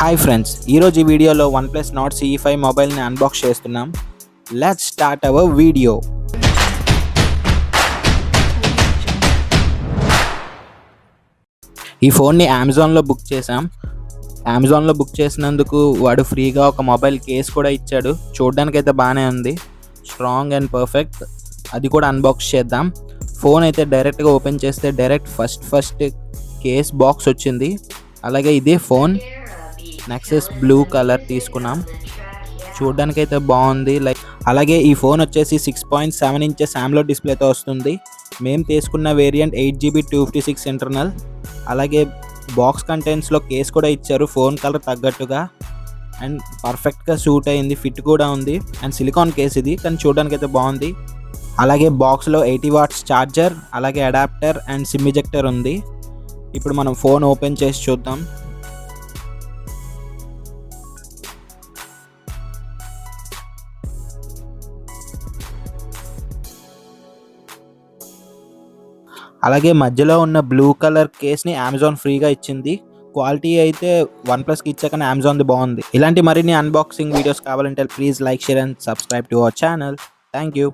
Hi friends, ఈరోజు ఈ వీడియోలో OnePlus Nord CE5 మొబైల్ని అన్బాక్స్ చేస్తున్నాం. Let's start our video. ఈ ఫోన్ని అమెజాన్లో బుక్ చేసాం. అమెజాన్లో బుక్ చేసినందుకు వాడు ఫ్రీగా ఒక మొబైల్ కేస్ కూడా ఇచ్చాడు. చూడడానికైతే బాగానే ఉంది, స్ట్రాంగ్ అండ్ పర్ఫెక్ట్. అది కూడా అన్బాక్స్ చేద్దాం. ఫోన్ అయితే డైరెక్ట్గా ఓపెన్ చేస్తే డైరెక్ట్ ఫస్ట్ కేస్ బాక్స్ వచ్చింది. అలాగే ఇదే ఫోన్ నెక్సస్ బ్లూ కలర్ తీసుకున్నాం. చూడడానికి అయితే బాగుంది. అలాగే ఈ ఫోన్ వచ్చేసి 6.7 ఇంచెస్ AMOLED డిస్ప్లేతో వస్తుంది. మేము తీసుకున్న వేరియంట్ 8GB 256 ఇంటర్నల్. అలాగే బాక్స్ కంటెంట్స్లో కేస్ కూడా ఇచ్చారు ఫోన్ కలర్ తగ్గట్టుగా, అండ్ పర్ఫెక్ట్గా సూట్ అయింది, ఫిట్ కూడా ఉంది. అండ్ సిలికాన్ కేస్ ఇది, కానీ చూడడానికి అయితే బాగుంది. అలాగే బాక్స్లో 80 వాట్స్ ఛార్జర్, అలాగే అడాప్టర్ అండ్ సిమ్ ఎజెక్టర్ ఉంది. ఇప్పుడు మనం ఫోన్ ఓపెన్ చేసి చూద్దాం. అలాగే మధ్యలో ఉన్న బ్లూ కలర్ కేస్ని అమెజాన్ ఫ్రీగా ఇచ్చింది. క్వాలిటీ అయితే OnePlusకి ఇచ్చాకనే అమెజాన్ది బాగుంది. ఇలాంటి మరిన్ని అన్బాక్సింగ్ వీడియోస్ కావాలంటే please like, share and subscribe to our channel. Thank you.